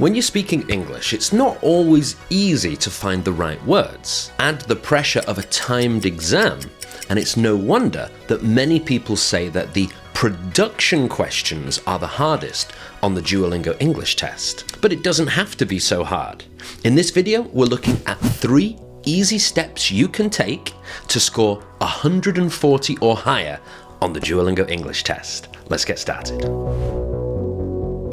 When you're speaking English, it's not always easy to find the right words. Add the pressure of a timed exam, and it's no wonder that many people say that the production questions are the hardest on the Duolingo English test. But it doesn't have to be so hard. In this video, we're looking at 3 easy steps you can take to score 140 or higher on the Duolingo English test. Let's get started.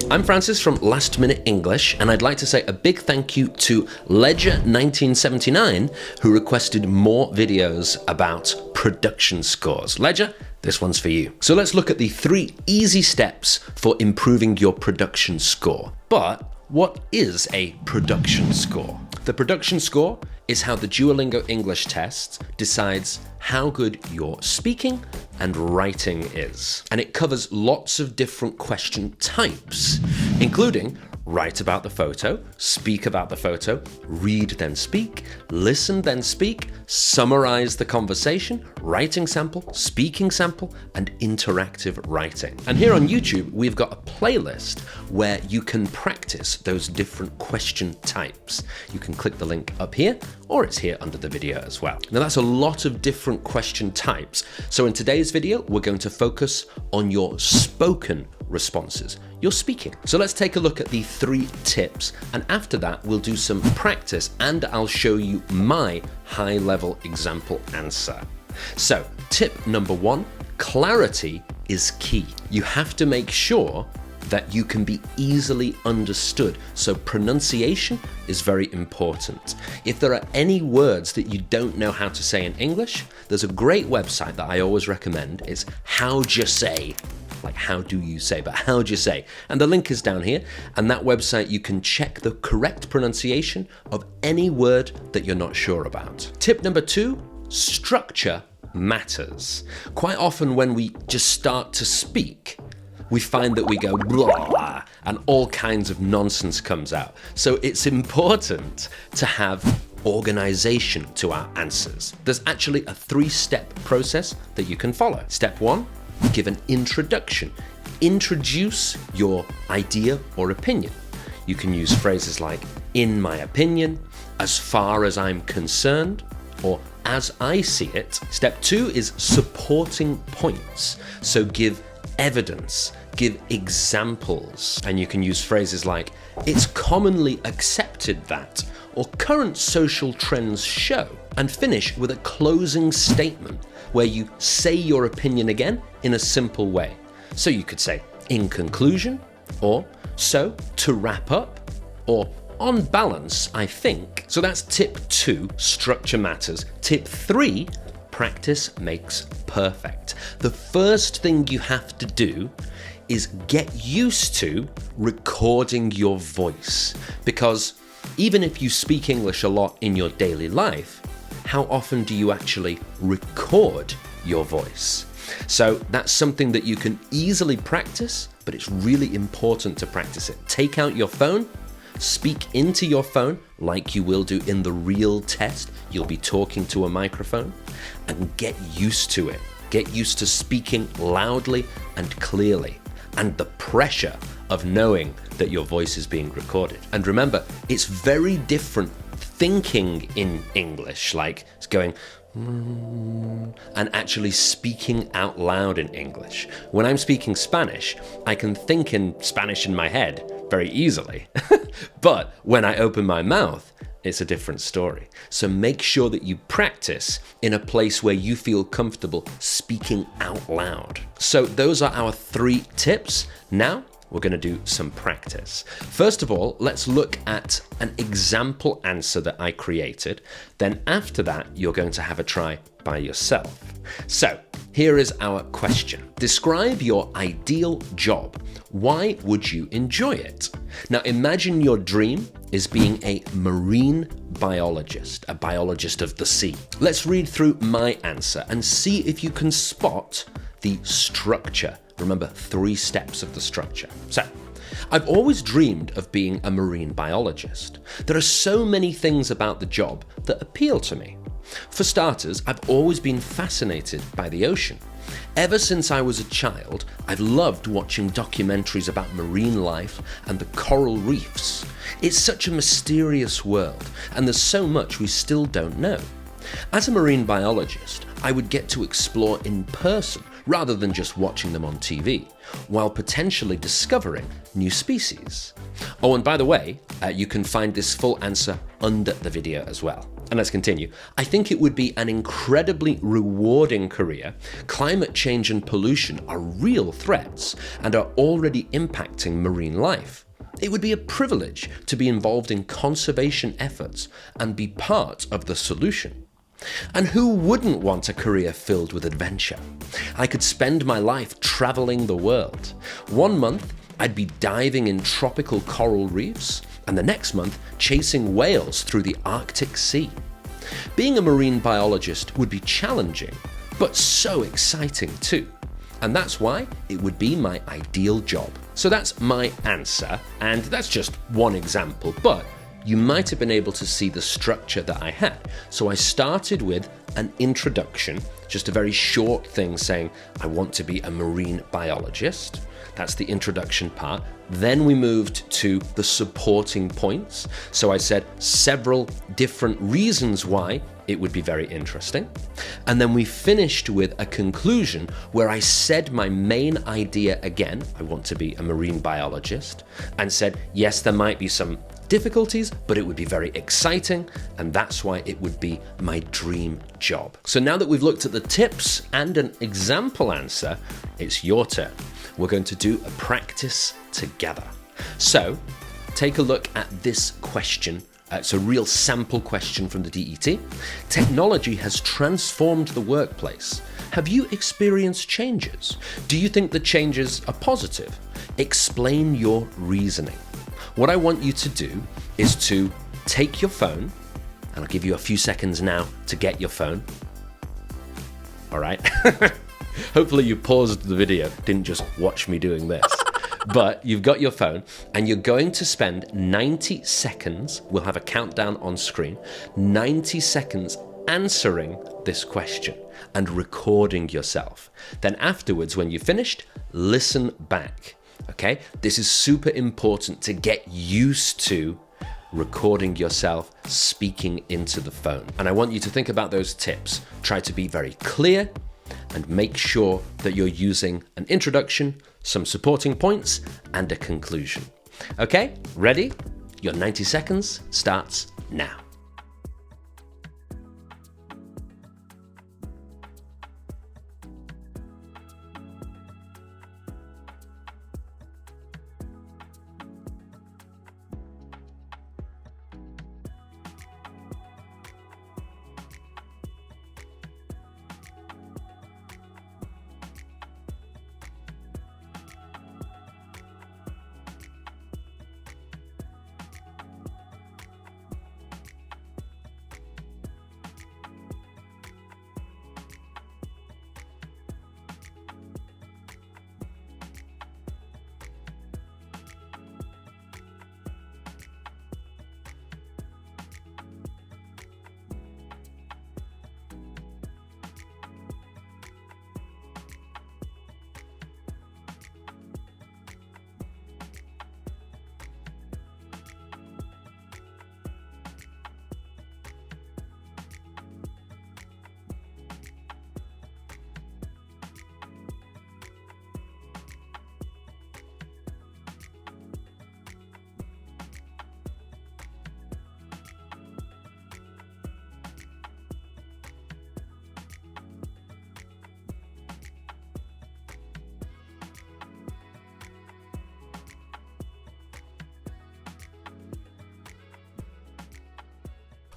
I'm Francis from Last Minute English, and I'd like to say a big thank you to Ledger1979, who requested more videos about production scores. Ledger, this one's for you. So let's look at the 3 easy steps for improving your production score. But what is a production score? The production score is how the Duolingo English test decides how good your speaking and writing is. And it covers lots of different question types, including write about the photo, speak about the photo, read then speak, listen then speak, summarize the conversation, writing sample, speaking sample, and interactive writing. And here on YouTube, we've got a playlist where you can practice those different question types. You can click the link up here, or it's here under the video as well. Now that's a lot of different question types. So in today's video, we're going to focus on your spoken responses, your speaking. So let's take a look at the 3 tips, and after that we'll do some practice and I'll show you my high-level example answer. So tip number 1, clarity is key. You have to make sure that you can be easily understood. So pronunciation is very important. If there are any words that you don't know how to say in English, there's a great website that I always recommend. It's How'd You Say? Like how do you say, but how'd you say? And the link is down here, and that website you can check the correct pronunciation of any word that you're not sure about. Tip number 2, structure matters. Quite often when we just start to speak, we find that we go blah, blah, and all kinds of nonsense comes out. So it's important to have organization to our answers. There's actually a 3-step process that you can follow. Step 1, give an introduction. Introduce your idea or opinion. You can use phrases like, in my opinion, as far as I'm concerned, or as I see it. Step 2 is supporting points. So give evidence, give examples, and you can use phrases like, it's commonly accepted that, or current social trends show, and finish with a closing statement where you say your opinion again in a simple way. So you could say, in conclusion, or so, to wrap up, or on balance, I think. So that's tip 2, structure matters. Tip 3, practice makes perfect. The first thing you have to do is get used to recording your voice, because even if you speak English a lot in your daily life, how often do you actually record your voice? So that's something that you can easily practice, but it's really important to practice it. Take out your phone, speak into your phone like you will do in the real test. You'll be talking to a microphone, and get used to it. Get used to speaking loudly and clearly, and the pressure of knowing that your voice is being recorded. And remember, it's very different thinking in English, like it's going and actually speaking out loud in English. When I'm speaking Spanish, I can think in Spanish in my head very easily. But when I open my mouth, it's a different story. So make sure that you practice in a place where you feel comfortable speaking out loud. So those are our 3 tips. Now we're going to do some practice. First of all, let's look at an example answer that I created. Then after that, you're going to have a try by yourself. So here is our question. Describe your ideal job. Why would you enjoy it? Now imagine your dream is being a marine biologist, a biologist of the sea. Let's read through my answer and see if you can spot the structure. Remember, 3 steps of the structure. So, I've always dreamed of being a marine biologist. There are so many things about the job that appeal to me. For starters, I've always been fascinated by the ocean. Ever since I was a child, I've loved watching documentaries about marine life and the coral reefs. It's such a mysterious world, and there's so much we still don't know. As a marine biologist, I would get to explore in person rather than just watching them on TV, while potentially discovering new species. Oh, and by the way, you can find this full answer under the video as well. And let's continue. I think it would be an incredibly rewarding career. Climate change and pollution are real threats and are already impacting marine life. It would be a privilege to be involved in conservation efforts and be part of the solution. And who wouldn't want a career filled with adventure? I could spend my life traveling the world. 1 month, I'd be diving in tropical coral reefs, and the next month, chasing whales through the Arctic Sea. Being a marine biologist would be challenging, but so exciting too. And that's why it would be my ideal job. So that's my answer, and that's just one example, but you might have been able to see the structure that I had. So I started with an introduction, just a very short thing saying, I want to be a marine biologist. That's the introduction part. Then we moved to the supporting points. So I said several different reasons why it would be very interesting. And then we finished with a conclusion where I said my main idea again, I want to be a marine biologist, and said, yes, there might be some difficulties, but it would be very exciting, and that's why it would be my dream job. So now that we've looked at the tips and an example answer, it's your turn. We're going to do a practice together. So take a look at this question. It's a real sample question from the DET. Technology has transformed the workplace. Have you experienced changes? Do you think the changes are positive? Explain your reasoning. What I want you to do is to take your phone, and I'll give you a few seconds now to get your phone. All right. Hopefully you paused the video, didn't just watch me doing this. But you've got your phone and you're going to spend 90 seconds, we'll have a countdown on screen, 90 seconds answering this question and recording yourself. Then afterwards, when you've finished, listen back. Okay? This is super important to get used to recording yourself speaking into the phone. And I want you to think about those tips. Try to be very clear and make sure that you're using an introduction, some supporting points, and a conclusion. Okay, ready? Your 90 seconds starts now.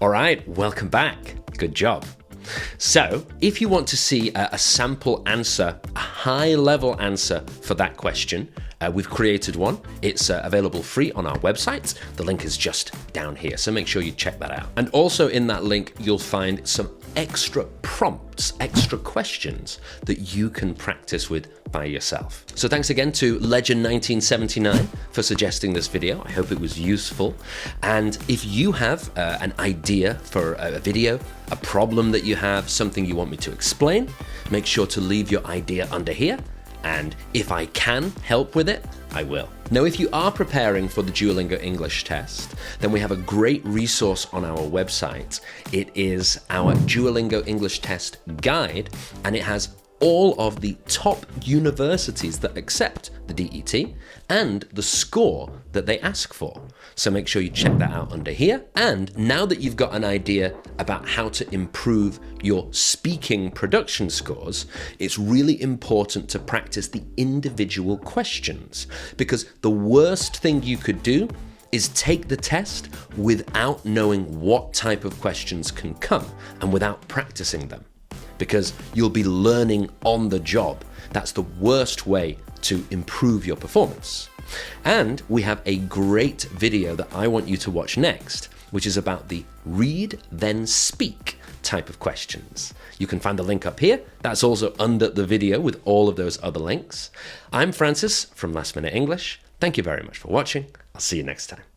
All right, welcome back. Good job. So if you want to see a sample answer, a high-level answer for that question, we've created one. It's available free on our website. The link is just down here, so make sure you check that out. And also in that link, you'll find some extra prompts, extra questions that you can practice with by yourself. So thanks again to Legend1979 for suggesting this video. I hope it was useful. And if you have an idea for a video, a problem that you have, something you want me to explain, make sure to leave your idea under here And if I can help with it, I will. Now, if you are preparing for the Duolingo English test, then we have a great resource on our website. It is our Duolingo English Test guide, and it has all of the top universities that accept the DET and the score that they ask for. So make sure you check that out under here. And now that you've got an idea about how to improve your speaking production scores, it's really important to practice the individual questions, because the worst thing you could do is take the test without knowing what type of questions can come and without practicing them, because you'll be learning on the job. That's the worst way to improve your performance. And we have a great video that I want you to watch next, which is about the read, then speak type of questions. You can find the link up here. That's also under the video with all of those other links. I'm Francis from Last Minute English. Thank you very much for watching. I'll see you next time.